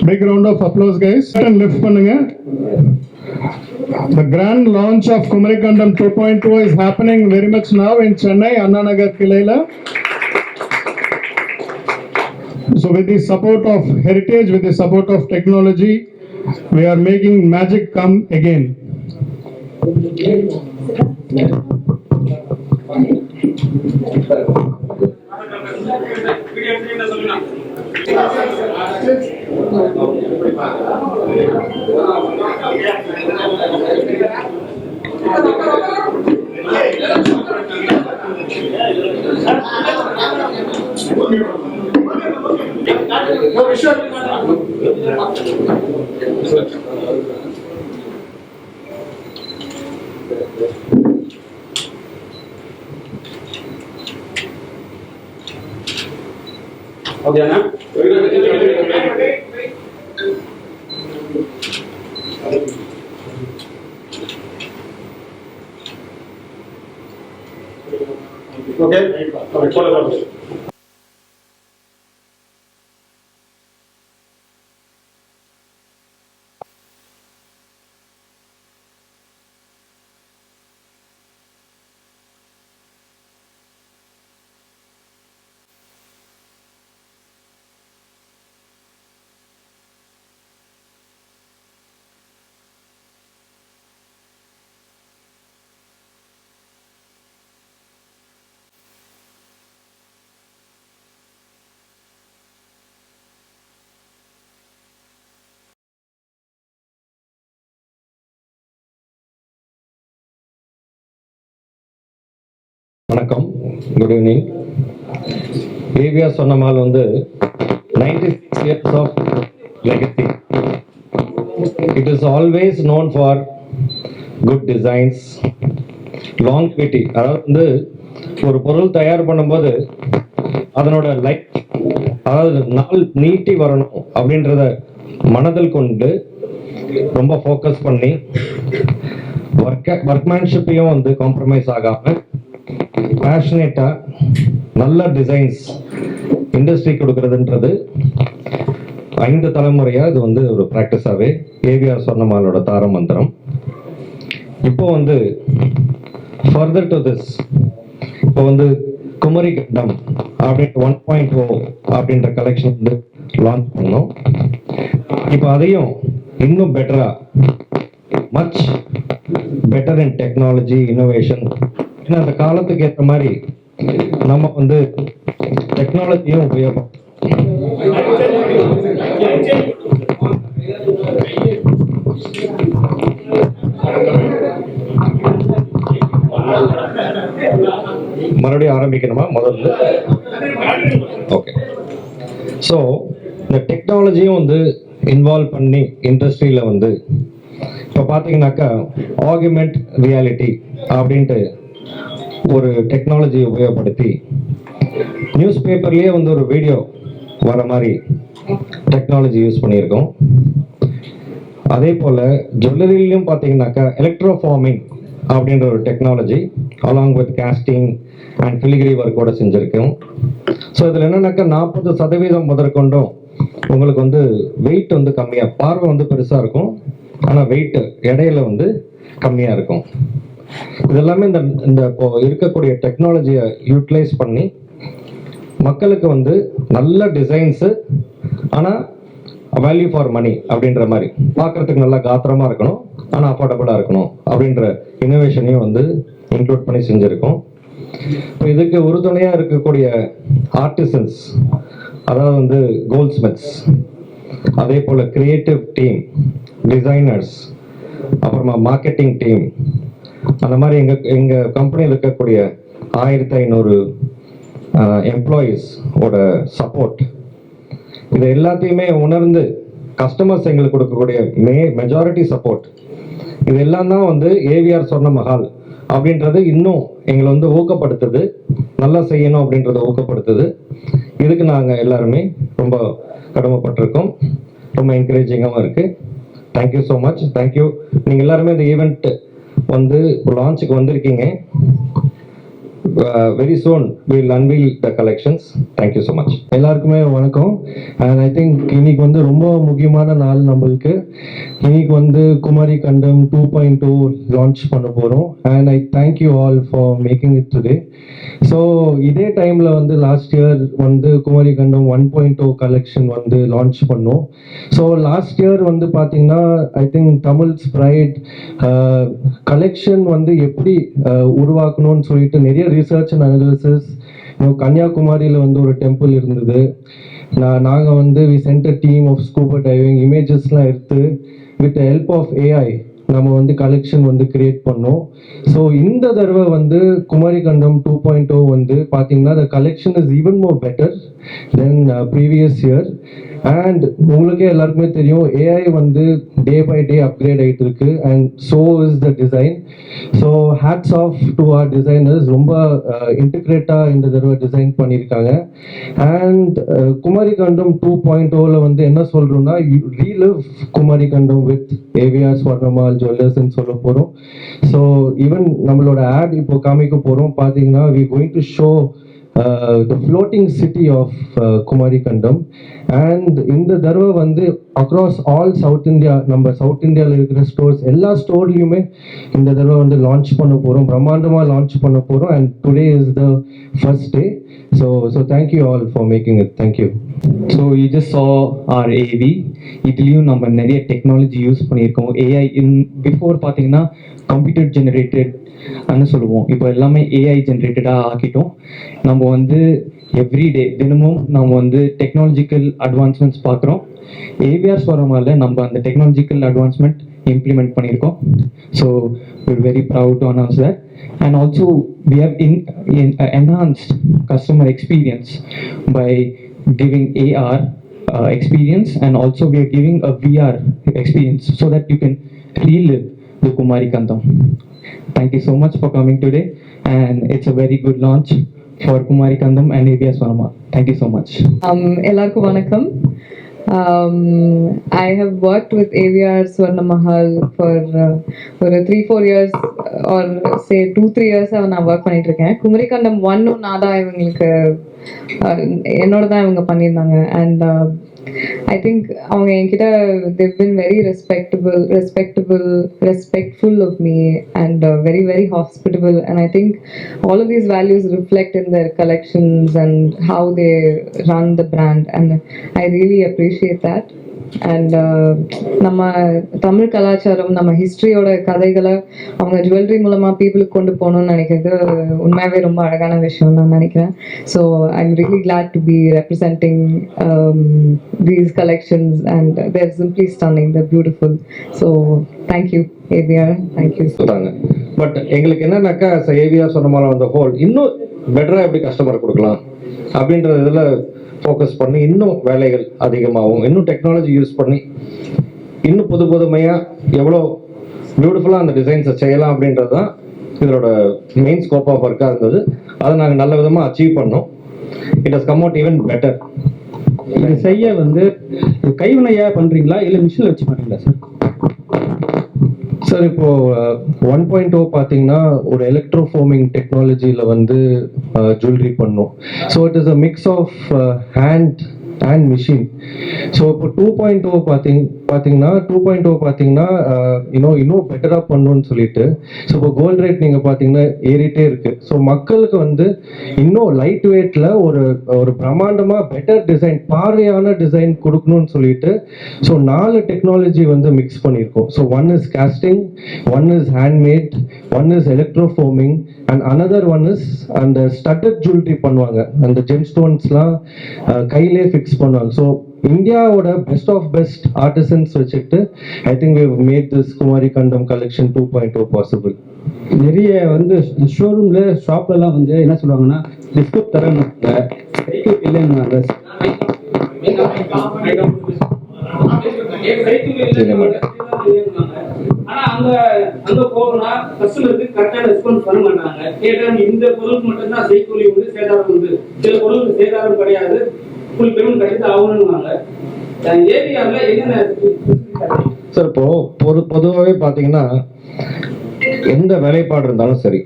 Big round of applause, guys. And lift பண்ணுங்க. The grand launch of Kumarikandam 2.0 is happening very much now in Chennai, Anna Nagar Kilaila. So with the support of heritage, with the support of technology, we are making magic come again. Okay, na? Okay. வணக்கம், good evening. AVR சொன்ன மாதிரி வந்து 96 years of legacy. It is always known for good designs, longevity. அதாவது வந்து ஒரு பொருள் தயார் பண்ணும்போது அதனோட லைஃப், அதாவது நாள் நீட்டி வரணும் அப்படின்றத மனதில் கொண்டு ரொம்ப ஃபோக்கஸ் பண்ணி ஒர்க்மேன்ஷிப்பையும் வந்து காம்ப்ரமைஸ் ஆகாமல் பேஷனேட்டா நல்ல டிசைன்ஸ் இண்டஸ்ட்ரி கொடுக்கறதுன்றது 5 தலைமுறையா இது வந்து ஒரு பிராக்டிஸாவே ஏவிஆர் சொன்னமாலோட தார மந்திரம். இப்போ வந்து ஃபர்தர் டு திஸ், இப்போ வந்து குமரிக்கண்டம் அப்படின்ற 1.0 அப்படின்ற கலெக்ஷன் வந்து லான்ச் பண்ணோம். இப்போ அதையும் இன்னும் பெட்டரா, much better in technology innovation, அந்த காலத்துக்கு ஏற்ற மாதிரி நம்ம வந்து டெக்னாலஜியும் உபயோகம் மறுபடியும் ஆரம்பிக்கணுமா முதல்ல? ஓகே. ஸோ இந்த டெக்னாலஜியும் வந்து இன்வால்வ் பண்ணி இண்டஸ்ட்ரியில வந்து இப்போ பார்த்தீங்கன்னாக்கா ஆகுமெண்ட் ரியாலிட்டி அப்படின்ட்டு ஒரு டெக்னாலஜி உபயோகப்படுத்தி நியூஸ் பேப்பர்லேயே வந்து ஒரு வீடியோ வர மாதிரி டெக்னாலஜி யூஸ் பண்ணியிருக்கோம். அதே போல் ஜுவல்லரிலையும் பார்த்தீங்கன்னாக்கா எலக்ட்ரோஃபார்மிங் அப்படின்ற ஒரு technology along with casting and filigree ஒர்க்கோட செஞ்சுருக்கோம். ஸோ இதில் என்னன்னாக்கா 40% முதற்கொண்டும் உங்களுக்கு வந்து வெயிட் வந்து கம்மியாக, பார்வை வந்து பெருசாக இருக்கும், ஆனால் வெயிட் எடையில வந்து கம்மியாக இருக்கும். இதெல்லாமே இந்த இப்போ இருக்கக்கூடிய டெக்னாலஜியை யூட்டிலைஸ் பண்ணி மக்களுக்கு வந்து நல்ல டிசைன்ஸு, ஆனால் வேல்யூ ஃபார் மணி அப்படின்ற மாதிரி, பார்க்குறதுக்கு நல்லா காத்திரமாக இருக்கணும் ஆனால் அஃபோர்டபுளாக இருக்கணும் அப்படின்ற இன்னோவேஷனையும் வந்து இன்க்ளூட் பண்ணி செஞ்சுருக்கோம். இப்போ இதுக்கு உறுதுணையாக இருக்கக்கூடிய ஆர்டிசன்ஸ், அதாவது வந்து கோல்ட் ஸ்மித்ஸ், அதே போல் கிரியேட்டிவ் டீம், டிசைனர்ஸ், அப்புறமா மார்க்கெட்டிங் டீம், அந்த மாதிரி எங்கள் கம்பெனியில் இருக்கக்கூடிய 1500 எம்ப்ளாயீஸ் ஓட சப்போர்ட், இது எல்லாத்தையுமே உணர்ந்து கஸ்டமர்ஸ் எங்களுக்கு கொடுக்கக்கூடிய மெஜாரிட்டி சப்போர்ட், இது எல்லாம் தான் வந்து ஏவிஆர் சொர்ண மஹால் அப்படின்றது இன்னும் எங்களை வந்து ஊக்கப்படுத்துது, நல்லா செய்யணும் அப்படின்றத ஊக்கப்படுத்துது. இதுக்கு நாங்கள் எல்லாருமே ரொம்ப கடமைப்பட்டிருக்கோம். ரொம்ப என்கரேஜிங்காகவும் இருக்குது. Thank you so much. தேங்க்யூ. நீங்கள் எல்லாருமே இந்த ஈவெண்ட் வந்து லான்ச்சுக்கு வந்திருக்கீங்க. Very soon will unveil the collections. Thank you so much. எல்லாருக்குமே வணக்கம். அண்ட் ஐ திங்க் இன்னைக்கு வந்து ரொம்ப முக்கியமான நாள் நம்மளுக்கு. இன்னைக்கு வந்து குமாரி கண்டம் 2.0 லான்ச் பண்ண போகிறோம். And I thank you all for making it today. So இதே டைமில் வந்து லாஸ்ட் இயர் வந்து குமாரி கண்டம் 1.0 கலெக்ஷன் வந்து லான்ச் பண்ணோம். ஸோ லாஸ்ட் இயர் வந்து பார்த்தீங்கன்னா ஐ திங்க் தமிழ்ஸ் ப்ரைட் கலெக்ஷன் வந்து எப்படி உருவாக்கணும்னு சொல்லிட்டு நிறைய ரிசர்ச் அண்ட் அனாலிசிஸ். கன்னியாகுமரியில் வந்து ஒரு டெம்பிள் இருந்தது. நாங்கள் வந்து we sent a team of scuba diving இமேஜஸ்லாம் எடுத்து வித் ஹெல்ப் ஆஃப் ஏஐ நம்ம வந்து கலெக்ஷன் வந்து கிரியேட் பண்ணோம். ஸோ இந்த தடவை வந்து குமாரி கண்டம் 2.0 வந்து பார்த்தீங்கன்னா த collection is even more better then previous year. And உங்களுக்கே எல்லாருக்குமே தெரியும் ஏஐ வந்து டே பை டே அப்கிரேட் ஆகிட்டு இருக்கு. And so is the design. So hats off to our designers. ரொம்ப இன்டிகிரேட்டாக இந்த தடவை டிசைன் பண்ணியிருக்காங்க. அண்ட் குமாரி கண்டம் 2.0ல வந்து என்ன சொல்கிறோம்னா ரீலிவ் குமாரி கண்டம் வித் ஏவிஆர் ஸ்வர்ணமால் ஜுவல்லர்ஸ்ன்னு சொல்ல போகிறோம். ஸோ ஈவன் நம்மளோட ஆட் இப்போ காமிக்க போகிறோம். பார்த்தீங்கன்னா we going to show the floating city of Kumari Kandam. And இந்த தடவை வந்து across all South India, நம்ம சவுத் இந்தியாவில் இருக்கிற ஸ்டோர்ஸ் எல்லா ஸ்டோர்லையுமே இந்த தடவை வந்து லான்ச் பண்ண போகிறோம், பிரம்மாண்டமாக லான்ச் பண்ண போகிறோம். And today is the first day. So thank you all for making it. Thank you. So you just saw R AV. இதுலேயும் நம்ம நிறைய டெக்னாலஜி யூஸ் பண்ணியிருக்கோம். ஏஐ பிஃபோர் பார்த்தீங்கன்னா கம்ப்யூட்டர் ஜெனரேட்டட் சொல்லுவோம், இப்போ எல்லாமே ஏஐ ஜென்ரேட்டடாக ஆக்கிட்டோம். நம்ம வந்து எவ்ரிடே தினமும் நம்ம வந்து டெக்னாலஜிக்கல் அட்வான்ஸ்மெண்ட்ஸ் பார்க்குறோம். ஏவிஆர் ஸ்வரமால நம்ம அந்த டெக்னாலஜிக்கல் அட்வான்ஸ்மெண்ட் இம்ப்ளிமெண்ட் பண்ணியிருக்கோம். So we're very proud to announce that. And also we have enhanced customer experience by giving AR experience, and also we are giving a VR experience so that you can relive the Kumari Kandam. Thank you so much for coming today, and it's a very good launch for Kumari Kandam and AVR Swarma. Thank you so much. எல்லாருக்கும் வணக்கம். I have worked with AVR Swarna Mahal for ஒரு 3-4 years or say 2-3 years நான் work பண்ணிட்டு இருக்கேன். குமரி கண்டம் 1 நான் தான் இவங்களுக்கு என்னோட தான் இவங்க பண்ணியிருந்தாங்க. அண்ட் I think அவங்க என்கிட்ட they've been very respectful of me, and very very hospitable. And I think all of these values reflect in their collections and how they run the brand, and I really appreciate that. And நம்ம தமிழ் கலாச்சாரம், நம்ம ஹிஸ்ட்ரியோட கதைகளை அவங்க jewellery மூலமாக பீப்புளுக்கு கொண்டு போகணும்னு நினைக்கிறது உண்மையாகவே ரொம்ப அழகான விஷயம் நான் நினைக்கிறேன். So I am really glad to be representing these collections, and they're simply stunning, they're beautiful. So thank you AVR, thank you. But எங்களுக்கு என்னன்னாக்கா ஏவிஆர் சொன்ன மாதிரி அந்த ஹோல் இன்னும் பெட்டராக எப்படி கஸ்டமர் கொடுக்கலாம் அப்படின்ற இதில் ஃபோக்கஸ் பண்ணி இன்னும் வேலைகள் அதிகமாகும், இன்னும் டெக்னாலஜி யூஸ் பண்ணி இன்னும் புதுமையாக எவ்வளோ பியூட்டிஃபுல்லாக அந்த டிசைன்ஸை செய்யலாம் அப்படின்றது தான் இதோட மெயின் ஸ்கோப் ஆஃப் ஒர்க்காக இருந்தது. அதை நாங்கள் நல்ல விதமாக அச்சீவ் பண்ணோம். It has come out even better. இது செய்ய வந்து கைவினையா பண்ணுறீங்களா இல்லை மிஷின் வச்சு பண்ணுறீங்களா சார்? சார் இப்போ 1.0 பார்த்தீங்கன்னா ஒரு எலக்ட்ரோஃபோமிங் டெக்னாலஜியில் வந்து ஜுவல்லரி பண்ணோம். So it is a mix of hand and machine. So இப்போ 2.0 பார்த்தீங்கன்னா இன்னும் பெட்டராக பண்ணணும்னு சொல்லிட்டு, ஸோ இப்போ கோல்ட் ரேட் நீங்கள் பார்த்தீங்கன்னா ஏறிட்டே இருக்கு. ஸோ மக்களுக்கு வந்து இன்னும் லைட் வெயிட்ல ஒரு பிரம்மாண்டமாக பெட்டர் டிசைன், பார்வையான டிசைன் கொடுக்கணும்னு சொல்லிட்டு ஸோ 4 டெக்னாலஜி வந்து மிக்ஸ் பண்ணியிருக்கோம். So one is casting, one is handmade, one is electroforming, and another one is அந்த ஸ்டட்டட் ஜுவல்லரி பண்ணுவாங்க, அந்த ஜெம் ஸ்டோன்ஸ்லாம் கையிலே ஃபிக்ஸ் பண்ணுவாங்க. ஸோ இந்தியாவோட பெஸ்ட் ஆஃப் பெஸ்ட் ஆர்டிசன்ஸ் வச்சுட்டு I think we have made this Kumari Kandam collection 2.0 possible. நிறைய வந்து ஷோரூம்ல ஷாப்லலாம் வந்து என்ன சொல்லுவாங்கன்னா டிஸ்கவுண்ட் தரணும் இல்லைன்னு. ஆனா அங்க போகணும்னா கஸ்டமருக்கு கரெக்டான டிஸ்கவுண்ட் பண்ண மாட்டாங்க. கேட்டா இந்த பொருளுக்கு மட்டும்தான் செய்கூலி உண்டு, சேதாரம் உண்டு, சில பொருளுக்கு சேதாரம் கிடையாது, ஃபுல் பேமெண்ட் கிடையாது ஆகணும்னுவாங்க. ஏபிஆர்ல என்னென்ன சார் இப்போ பொதுவாகவே பார்த்தீங்கன்னா எந்த வேலைப்பாடு இருந்தாலும் சரி,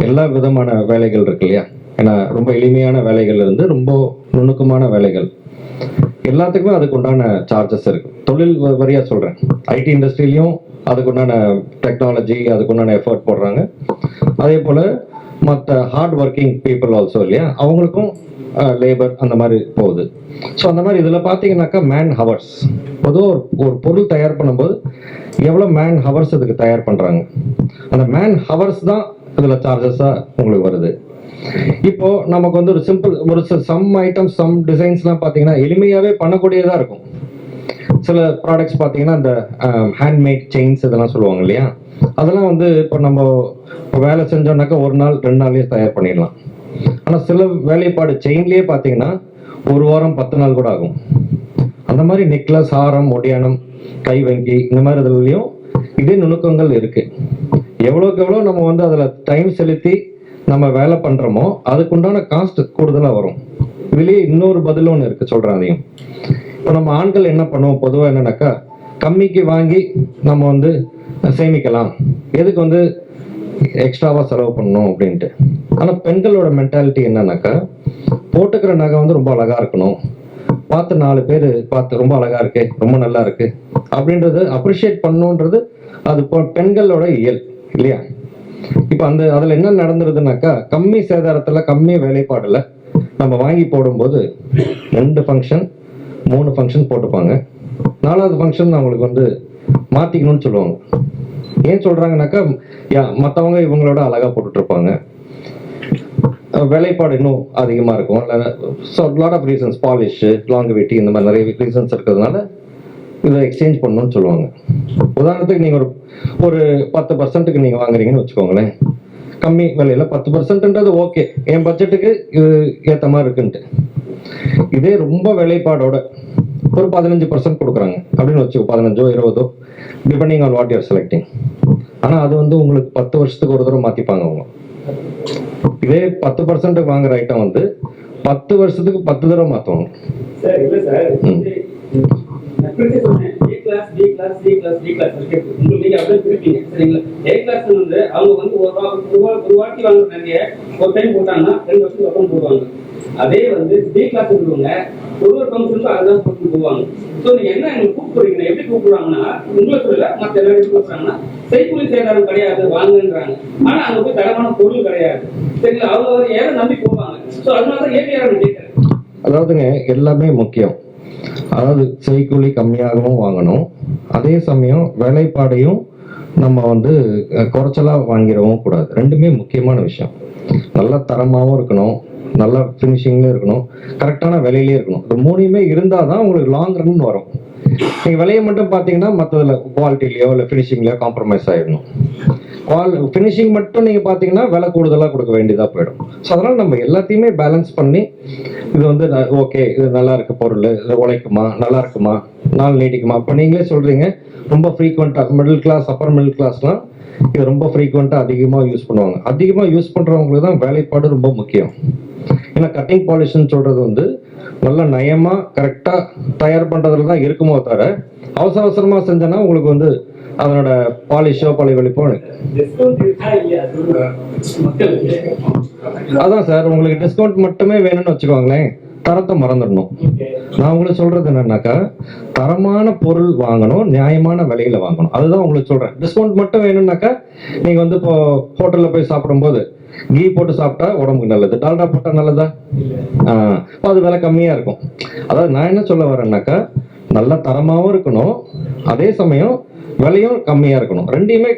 எல்லா விதமான வேலைகள் இருக்கு இல்லையா? ஏன்னா ரொம்ப எளிமையான வேலைகள் இருந்து ரொம்ப நுணுக்கமான வேலைகள் எல்லாத்துக்குமே அதுக்கு உண்டான சார்ஜஸ் இருக்கு. தொழில் வரியா சொல்றேன், ஐடி இண்டஸ்ட்ரியிலையும் அதுக்கு உண்டான டெக்னாலஜி, அதுக்கு உண்டான எஃபர்ட் போடுறாங்க. அதே போல மற்ற ஹார்ட் ஒர்க்கிங் பீப்புள் ஆல்சோ இல்லையா, அவங்களுக்கும் லேபர் அந்த மாதிரி போகுது. ஸோ அந்த மாதிரி இதில் பார்த்தீங்கன்னாக்கா மேன் ஹவர்ஸ், பொதுவாக ஒரு பொருள் தயார் பண்ணும்போது எவ்வளோ மேன் ஹவர்ஸ் இதுக்கு தயார் பண்ணுறாங்க, அந்த மேன் ஹவர்ஸ் தான் இதில் சார்ஜஸாக உங்களுக்கு வருது. இப்போ நமக்கு வந்து ஒரு சிம்பிள் ஒரு சம் ஐட்டம்ஸ், சம் டிசைன்ஸ்லாம் பார்த்தீங்கன்னா எளிமையாகவே பண்ணக்கூடியதாக இருக்கும். சில ப்ராடக்ட்ஸ் பார்த்தீங்கன்னா இந்த ஹேண்ட்மேட் செயின்ஸ் இதெல்லாம் சொல்லுவாங்க இல்லையா, அதெல்லாம் வந்து இப்போ நம்ம வேலை செஞ்சோம்னாக்கா ஒரு நாள் 2 நாள்லேயே தயார் பண்ணிடலாம். ஆனால் சில வேலைப்பாடு செயின்லேயே பார்த்தீங்கன்னா 1 வாரம் 10 நாள் கூட ஆகும். அந்த மாதிரி நெக்லஸ், ஹாரம், ஒடியானம், கைவங்கி இந்த மாதிரி இதுலையும் இதே நுணுக்கங்கள் இருக்கு. எவ்வளோக்கு எவ்வளோ நம்ம வந்து அதில் டைம் செலுத்தி நம்ம வேலை பண்ணுறோமோ அதுக்குண்டான காஸ்ட் கூடுதலாக வரும். இதுலேயே இன்னொரு பதில் ஒன்று இருக்குது, சொல்கிறேன் அதையும். இப்போ நம்ம ஆண்கள் என்ன பண்ணுவோம், பொதுவாக என்னன்னாக்கா கம்மிக்கு வாங்கி நம்ம வந்து சேமிக்கலாம், எதுக்கு வந்து எக்ஸ்ட்ராவாக செலவு பண்ணணும் அப்படின்ட்டு. ஆனால் பெண்களோட மென்டாலிட்டி என்னன்னாக்கா போட்டுக்கிற நகை வந்து ரொம்ப அழகாக இருக்கணும், பார்த்து 4 பேர் பார்த்து ரொம்ப அழகாக இருக்கு, ரொம்ப நல்லா இருக்கு அப்படின்றது அப்ரிஷியேட் பண்ணணுன்றது அது பெண்களோட இயல் இல்லையா? இப்போ அதில் என்ன நடந்துருதுனாக்கா கம்மி சேதாரத்தில் கம்மி வேலைப்பாடில் நம்ம வாங்கி போடும்போது 2 ஃபங்க்ஷன் 3 ஃபங்க்ஷன் போட்டுப்பாங்க. 4வது ஃபங்க்ஷன் அவங்களுக்கு வந்து மாற்றிக்கணும்னு சொல்லுவாங்க. ஏன் சொல்கிறாங்கனாக்கா மற்றவங்க இவங்களோட அழகாக போட்டுட்ருப்பாங்க, வேலைப்பாடு இன்னும் அதிகமாக இருக்கும். So lot of reasons, polish, longevity, இந்த மாதிரி நிறைய ரீசன்ஸ் இருக்கிறதுனால இதை எக்ஸ்சேஞ்ச் பண்ணணும்னு சொல்லுவாங்க. உதாரணத்துக்கு நீங்கள் ஒரு 10% நீங்கள் வாங்குறீங்கன்னு வச்சுக்கோங்களேன், கம்மி விலையில் 10%ன்றது ஓகே, என் பட்ஜெட்டுக்கு இது ஏற்ற மாதிரி இருக்குன்ட்டு. இதே ரொம்ப வேலைப்பாடோட ஒரு 15% கொடுக்குறாங்க அப்படின்னு வச்சுக்கோ, 15ஓ 20ஓ depending on what you're selecting. ஆனால் அது வந்து உங்களுக்கு 10 வருஷத்துக்கு ஒரு தடவை மாற்றிப்பாங்க அவங்க. இதே 10% வாங்குற ஐட்டம் வந்து 10 வருஷத்துக்கு 10 தடவை மாற்றுவாங்க. சார் இல்லை சார், நான் பிரிச்சு சொன்னேன், A class, B class, C class, D class இருக்கு. உங்களுக்கு நீங்க அப்படியே பிரிப்பீங்க சரிங்களா? ஏ கிளாஸ் வந்து அவங்க வந்து ஒரு வாட்டி வாங்குற நிறைய ஒரு டைம் போட்டாங்கன்னா 2 வருஷத்துக்கு அப்புறம் போடுவாங்க. அதே வந்து பி கிளாஸ் இருக்கிறவங்க ஒரு ஃபங்க்ஷனுக்கு அதுதான் போட்டு போவாங்க. ஸோ நீங்க என்ன எங்களுக்கு கூப்பிடுறீங்க, எப்படி கூப்பிடுறாங்கன்னா உங்களை சொல்லல மற்ற எல்லாரும் எப்படி கூப்பிடுறாங்கன்னா செய்கூலி சேதாரம் கிடையாது வாங்குன்றாங்க. ஆனா அங்க போய் தரமான பொருள் கிடையாது சரிங்களா? அவங்க ஏதோ நம்பி போவாங்க. ஸோ அதனாலதான் ஏபிஆர் கேட்கறேன். அதாவதுங்க எல்லாமே முக்கியம். அதாவது செய்கூலி கம்மியாகவும் வாங்கணும், அதே சமயம் வேலைப்பாடையும் நம்ம வந்து குறைச்சலாக வாங்கிடவும் கூடாது. ரெண்டுமே முக்கியமான விஷயம். நல்ல தரமாகவும் இருக்கணும், நல்ல ஃபினிஷிங்லேயும் இருக்கணும், கரெக்டான விலையிலே இருக்கணும். இது 3மே இருந்தால் தான் உங்களுக்கு லாங் ரன் வரும். நீங்கள் விலையை மட்டும் பார்த்தீங்கன்னா மற்றதில் குவாலிட்டிலையோ இல்லை ஃபினிஷிங்லையோ காம்ப்ரமைஸ் ஆகிடணும். ஃபினிஷிங் மட்டும் நீங்கள் பார்த்தீங்கன்னா விலை கூடுதலாக கொடுக்க வேண்டியதாக போயிடும். ஸோ அதனால் நம்ம எல்லாத்தையுமே பேலன்ஸ் பண்ணி இது வந்து ஓகே, இது நல்லா இருக்கு பொருள், இது உழைக்குமா, நல்லா இருக்குமா, நாள் நீடிக்குமா. இப்போ நீங்களே சொல்கிறீங்க ரொம்ப ஃப்ரீக்வெண்ட்டாக மிடில் கிளாஸ், அப்பர் மிடில் கிளாஸ்லாம் இது ரொம்ப ஃப்ரீக்வெண்ட்டாக அதிகமாக யூஸ் பண்ணுவாங்க. அதிகமாக யூஸ் பண்ணுறவங்களுக்கு தான் வேலைப்பாடு ரொம்ப முக்கியம். ஏன்னா கட்டிங் பாலிஷ்ன்னு சொல்கிறது வந்து நல்ல நயமாக கரெக்டாக தயார் பண்ணுறதுல தான் இருக்குமோ தவிர அவசர அவசரமாக செஞ்சோன்னா உங்களுக்கு வந்து அதனோட பாலிஷோ பழைவெளிப்போ. அதான் சார், உங்களுக்கு டிஸ்கவுண்ட் மட்டுமே வேணும்னு வச்சுக்கோங்களேன், தரத்தை மறந்துடணும். நான் உங்களுக்கு சொல்றது என்னன்னாக்கா தரமான பொருள் வாங்கணும், நியாயமான விலையில வாங்கணும். அதுதான் உங்களுக்கு சொல்றேன். டிஸ்கவுண்ட் மட்டும் வேணும்னாக்கா நீங்க வந்து இப்போ ஹோட்டல்ல போய் சாப்பிடும்போது கீ போட்டு சாப்பிட்டா உடம்புக்கு நல்லது, டால்டா போட்டா நல்லதா? அது விலை கம்மியா இருக்கும். அதாவது நான் என்ன சொல்ல வரேன்னாக்கா நல்ல தரமாகவும் இருக்கணும், அதே சமயம் விலையும் கம்மியா இருக்கணும். ரெண்டையுமே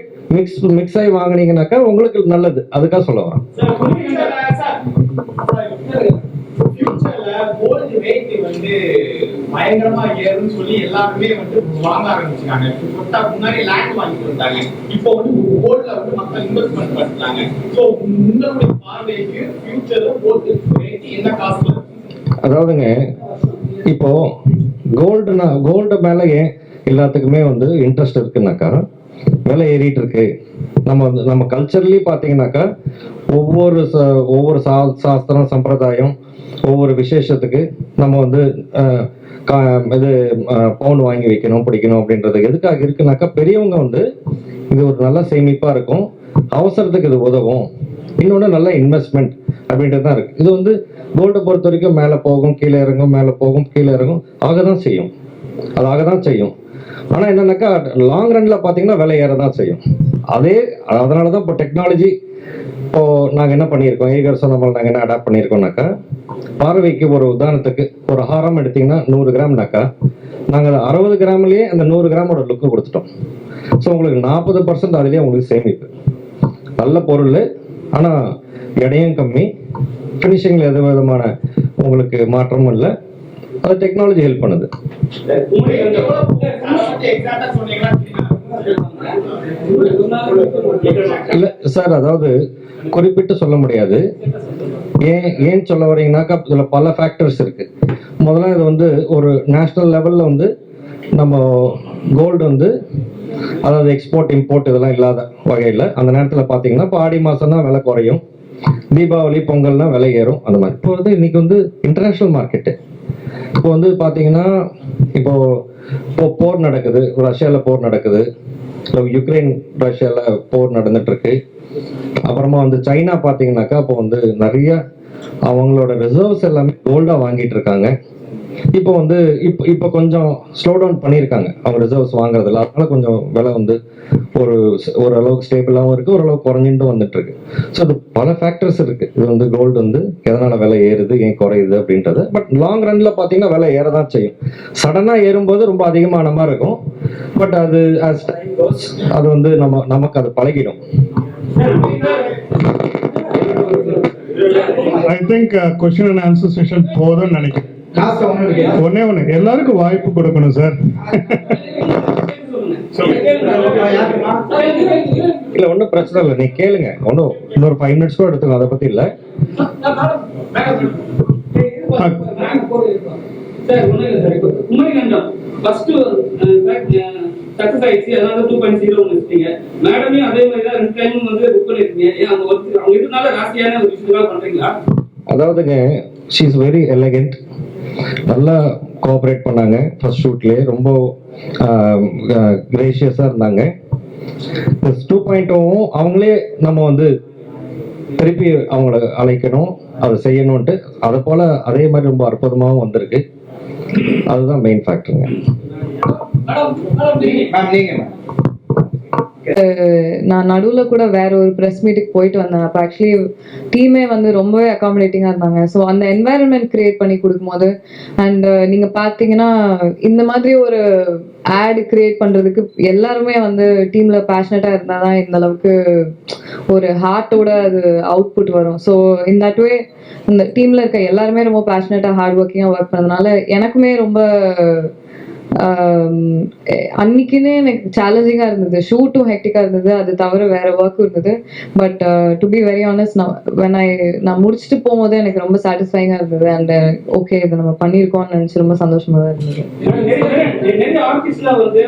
மிக்ஸ் ஆகி வாங்கினீங்கன்னாக்கா உங்களுக்கு நல்லது. அதுக்காக சொல்ல வரேன். கோல்டு ரேட் வந்து பயங்கரமா ஏறும்னு சொல்லி எல்லாருமே வந்து வாங்க ஆரம்பிச்சாங்க. முன்னாடி லேண்ட் வாங்கிட்டு இருந்தாங்க, இப்போ வந்து கோல்ட்ல வந்து மக்கள் இன்வெஸ்ட்மெண்ட் பண்றாங்க. சோ உங்களுடைய பார்வைக்கு ஃபியூச்சர்ல கோல்டு ரேட் என்ன காஸ்ட்ல? அதாவதுங்க இப்போ கோல்டு மேல ஏன் எல்லாத்துக்குமே வந்து இன்ட்ரெஸ்ட் இருக்குன்னாக்கா விலை ஏறிட்டு இருக்கு. நம்ம கல்ச்சர்லி பார்த்தீங்கன்னாக்கா ஒவ்வொரு சாஸ்திரம் சம்பிரதாயம் ஒவ்வொரு விசேஷத்துக்கு நம்ம வந்து இது பவுன் வாங்கி வைக்கணும் பிடிக்கணும் அப்படின்றது எதுக்காக இருக்குனாக்கா, பெரியவங்க வந்து இது ஒரு நல்ல சேமிப்பாக இருக்கும், அவசரத்துக்கு இது உதவும், இன்னொன்று நல்ல இன்வெஸ்ட்மெண்ட் அப்படின்றது தான் இருக்கு. இது வந்து கோல்டை பொறுத்த வரைக்கும் மேலே போகும் கீழே இறங்கும், மேலே போகும் கீழே இறங்கும், ஆகதான் செய்யும். ஆனால் என்னன்னாக்கா லாங் ரன்ல பார்த்தீங்கன்னா விலை ஏற தான் செய்யும். அதனால தான் இப்போ டெக்னாலஜி நாங்கள் என்ன பண்ணியிருக்கோம், ஏகர் சொன்ன மாதிரி நாங்கள் என்ன அடாப்ட் பண்ணியிருக்கோம்னாக்கா, பார்வைக்கு ஒரு உதாரணத்துக்கு ஒரு ஹாரம் எடுத்தீங்கன்னா 100 கிராம்னாக்கா நாங்கள் 60 கிராம்லேயே அந்த 100 கிராமோட லுக்கு கொடுத்துட்டோம். ஸோ உங்களுக்கு 40% அதுலேயே உங்களுக்கு சேமிப்பு. நல்ல பொருள், ஆனால் எடையும் கம்மி, ஃபினிஷிங்கில் எந்த விதமான உங்களுக்கு மாற்றமும் இல்லை. அது டெக்னாலஜி ஹெல்ப் பண்ணுது. இல்லை சார், அதாவது குறிப்பிட்டு சொல்ல முடியாது. ஏன் சொல்ல வரீங்கன்னாக்கா இதில் பல ஃபேக்டர்ஸ் இருக்கு. முதல்ல இது வந்து ஒரு நேஷ்னல் லெவலில் வந்து நம்ம கோல்டு வந்து அதாவது எக்ஸ்போர்ட் இம்போர்ட் இதெல்லாம் இல்லாத வகையில் அந்த நேரத்தில் பார்த்தீங்கன்னா இப்போ ஆடி மாதம்னா விலை குறையும், தீபாவளி பொங்கல்னா விலை ஏறும். அந்த மாதிரி இப்போ வந்து இன்னைக்கு வந்து இன்டர்நேஷ்னல் மார்க்கெட்டு. இப்போ வந்து பார்த்தீங்கன்னா இப்போ போர் நடக்குது, ரஷ்யாவில் போர் நடக்குது, யுக்ரைன் ரஷ்யாவில் போர் நடந்துட்டு இருக்கு. அப்புறமா வந்து சைனா பார்த்தீங்கன்னாக்கா இப்போ வந்து நிறைய அவங்களோட ரிசர்வ்ஸ் எல்லாமே கோல்டாக வாங்கிட்டு இருக்காங்க. இப்போ வந்து இப்போ கொஞ்சம் ஸ்லோ டவுன் பண்ணியிருக்காங்க அவங்க ரிசர்வ்ஸ் வாங்குறதுல. அதனால கொஞ்சம் விலை வந்து ஓரளவுக்கு ஸ்டேபிளாகவும் இருக்குது, ஓரளவுக்கு குறைஞ்சிட்டு வந்துட்டு இருக்கு. ஸோ அது பல ஃபேக்டர்ஸ் இருக்கு. இது வந்து கோல்டு வந்து எதனால விலை ஏறுது ஏன் குறையுது அப்படின்றது. பட் லாங் ரன்ல பார்த்தீங்கன்னா விலை ஏறதான் செய்யும். சடனாக ஏறும்போது ரொம்ப அதிகமான மாதிரி இருக்கும். பட் அது as time goes அது வந்து நமக்கு அது பழகிடும். I think question and answer session போதும்னு நினைக்கிறேன். ஒண்ணே எல்லாருக்கும் வாய்ப்பு கொடுக்கணும் சார். இல்ல ஒன்றும் பிரச்சனை இல்லை, நீங்க கேளுங்க. இன்னொரு 5 minutes கூட எடுத்துக்கோ, அதை பத்தி இல்லை. சார் ஒன்றும் இல்லை சார், இப்போ குமரிகண்டம் ஃபர்ஸ்ட் சக்ஸஸ் ஆயிடுச்சு, அதனால 2.0 வச்சுட்டீங்க. மேடமே அதே மாதிரி தான் 2 டைமும் வந்து புக் பண்ணிருக்கீங்க. ஏன் அவங்க இதனால ராசியான ஒரு விஷயமா பண்றீங்களா? அதாவதுங்க, ஷீ இஸ் வெரி எலகென்ட், நல்லா கோஆப்ரேட் பண்ணாங்க. ஃபர்ஸ்ட் ஷூட்லேயே ரொம்ப கிரேஷியஸாக இருந்தாங்க. 2.0 அவங்களே நம்ம வந்து திருப்பி அவங்கள அழைக்கணும், அதை செய்யணும்ட்டு அதை போல அதே மாதிரி ரொம்ப அற்புதமாகவும் வந்திருக்கு. அதுதான் மெயின் ஃபேக்டருங்க. நான் நடுவில் கூட வேற ஒரு ப்ரெஸ் மீட்டுக்கு போயிட்டு வந்தேன். அப்போ ஆக்சுவலி டீமே வந்து ரொம்பவே அகாமடேட்டிங்காக இருந்தாங்க. ஸோ அந்த என்வாயர்மெண்ட் கிரியேட் பண்ணி கொடுக்கும்போது அண்ட் நீங்கள் பார்த்தீங்கன்னா இந்த மாதிரி ஒரு ஆட் கிரியேட் பண்ணுறதுக்கு எல்லாருமே வந்து டீமில் பேஷனட்டாக இருந்தால் தான் இந்த அளவுக்கு ஒரு ஹார்ட்டோட அது அவுட்புட் வரும். ஸோ இன் தட் வே இந்த டீமில் இருக்க எல்லாருமே ரொம்ப பேஷனட்டாக ஹார்ட் ஒர்க்கிங்காக ஒர்க் பண்ணதுனால எனக்குமே ரொம்ப அன்னைக்குன்னே எனக்கு சேலஞ்சிங்காக இருந்தது. ஷூட்டும் ஹெக்டிக்காக இருந்தது, அது தவிர வேற ஒர்க்கும் இருந்தது. But to be very honest, நான் முடிச்சுட்டு போகும்போது எனக்கு ரொம்ப சாட்டிஸ்ஃபைங்காக இருந்தது. அண்ட் ஓகே, இதை நம்ம பண்ணியிருக்கோம்னு நினச்சி ரொம்ப சந்தோஷமாக தான் இருந்தது. நிறைய ஆர்டிஸ்ட்ல வந்து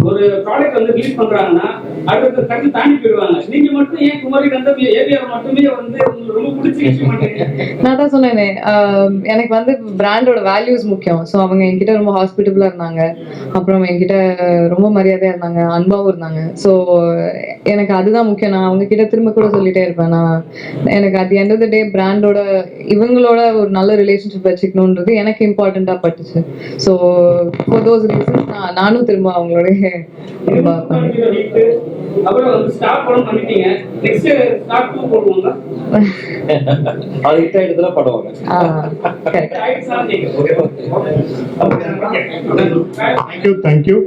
ஒரு ப்ராடக்ட் வந்து ரிலீஸ் பண்றாங்கன்னா அடுத்த தட்டி தாண்டி போயிடுவாங்க. நீங்க மட்டும் ஏன் குமரிகண்டம் ஏபிஆர் மட்டுமே வந்து உங்களுக்கு ரொம்ப பிடிச்ச விஷயம் பண்றீங்க? நான் தான் சொன்னேனே, எனக்கு வந்து பிராண்டோட வேல்யூஸ் முக்கியம். ஸோ அவங்க என்கிட்ட ரொம்ப ஹாஸ்பிட்டபிளாக இருந்தாங்க, அப்புறம் என்கிட்ட ரொம்ப மரியாதையாக இருந்தாங்க, அன்பாகவும் இருந்தாங்க. ஸோ எனக்கு அதுதான் முக்கியம். நான் அவங்க கிட்ட திரும்ப கூட சொல்லிட்டே இருப்பேன், எனக்கு at the end of the day பிராண்டோட இவங்களோட ஒரு நல்ல ரிலேஷன்ஷிப் வச்சுக்கணுன்றது எனக்கு இம்பார்ட்டண்ட்டாக பட்டுச்சு. ஸோ ஃபார் தோஸ் ரீசன்ஸ் நானும் திரும்ப அவங்களோட அப்புறம் வந்து ஸ்டார்ட் படம் பண்ணிட்டீங்க, நெக்ஸ்ட் ஸ்டார்ட் 2 போடுவாங்க. அது இட்ட இடத்துல படுவாங்க. Thank you.